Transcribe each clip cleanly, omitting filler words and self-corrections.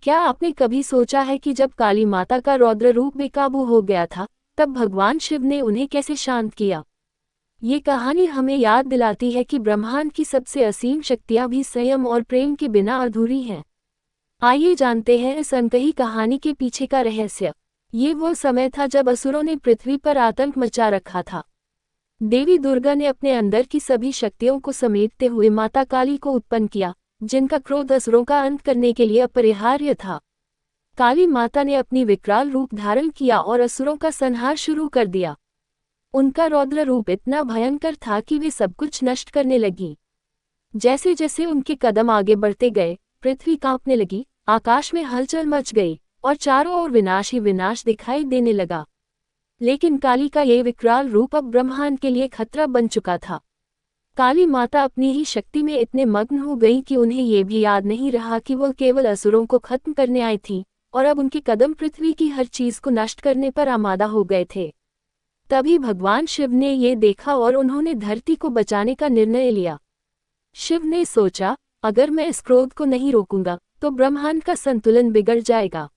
क्या आपने कभी सोचा है कि जब काली माता का रौद्र रूप बेकाबू हो गया था, तब भगवान शिव ने उन्हें कैसे शांत किया? ये कहानी हमें याद दिलाती है कि ब्रह्मांड की सबसे असीम शक्तियां भी संयम और प्रेम के बिना अधूरी हैं। आइए जानते हैं इस अनकही कहानी के पीछे का रहस्य। ये वो समय था जब असुरों ने पृथ्वी पर आतंक मचा रखा था। देवी दुर्गा ने अपने अंदर की सभी शक्तियों को समेटते हुए माता काली को उत्पन्न किया, जिनका क्रोध असुरों का अंत करने के लिए अपरिहार्य था। काली माता ने अपनी विकराल रूप धारण किया और असुरों का संहार शुरू कर दिया। उनका रौद्र रूप इतना भयंकर था कि वे सब कुछ नष्ट करने लगी। जैसे जैसे उनके कदम आगे बढ़ते गए, पृथ्वी कांपने लगी, आकाश में हलचल मच गई और चारों ओर विनाश ही विनाश दिखाई देने लगा। लेकिन काली का ये विकराल रूप अब ब्रह्मांड के लिए खतरा बन चुका था। काली माता अपनी ही शक्ति में इतने मग्न हो गई कि उन्हें ये भी याद नहीं रहा कि वो केवल असुरों को खत्म करने आई थी, और अब उनके कदम पृथ्वी की हर चीज को नष्ट करने पर आमादा हो गए थे। तभी भगवान शिव ने ये देखा और उन्होंने धरती को बचाने का निर्णय लिया। शिव ने सोचा, अगर मैं इस क्रोध को नहीं रोकूंगा तो ब्रह्मांड का संतुलन बिगड़ जाएगा।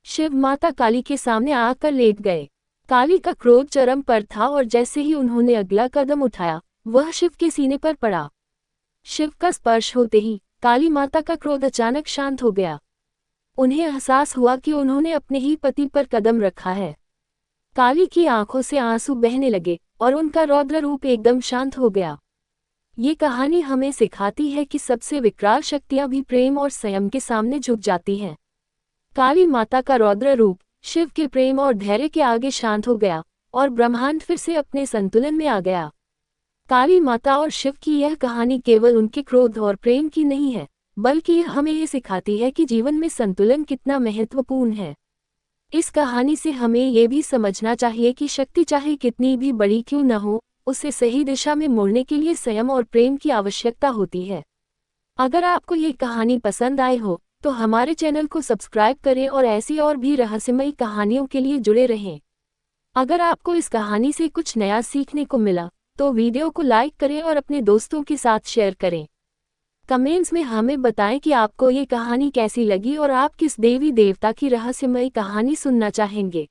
शिव माता काली के सामने आकर लेट गए। काली का क्रोध चरम पर था और जैसे ही उन्होंने अगला कदम उठाया, वह शिव के सीने पर पड़ा। शिव का स्पर्श होते ही काली माता का क्रोध अचानक शांत हो गया। उन्हें एहसास हुआ कि उन्होंने अपने ही पति पर कदम रखा है। काली की आंखों से आंसू बहने लगे और उनका रौद्र रूप एकदम शांत हो गया। ये कहानी हमें सिखाती है कि सबसे विकराल शक्तियां भी प्रेम और संयम के सामने झुक जाती हैं। काली माता का रौद्र रूप शिव के प्रेम और धैर्य के आगे शांत हो गया और ब्रह्मांड फिर से अपने संतुलन में आ गया। काली माता और शिव की यह कहानी केवल उनके क्रोध और प्रेम की नहीं है, बल्कि यह हमें ये सिखाती है कि जीवन में संतुलन कितना महत्वपूर्ण है। इस कहानी से हमें ये भी समझना चाहिए कि शक्ति चाहे कितनी भी बड़ी क्यों न हो, उसे सही दिशा में मोड़ने के लिए संयम और प्रेम की आवश्यकता होती है। अगर आपको ये कहानी पसंद आए हो तो हमारे चैनल को सब्सक्राइब करें और ऐसी और भी रहस्यमयी कहानियों के लिए जुड़े रहें। अगर आपको इस कहानी से कुछ नया सीखने को मिला तो वीडियो को लाइक करें और अपने दोस्तों के साथ शेयर करें। कमेंट्स में हमें बताएं कि आपको ये कहानी कैसी लगी और आप किस देवी देवता की रहस्यमयी कहानी सुनना चाहेंगे।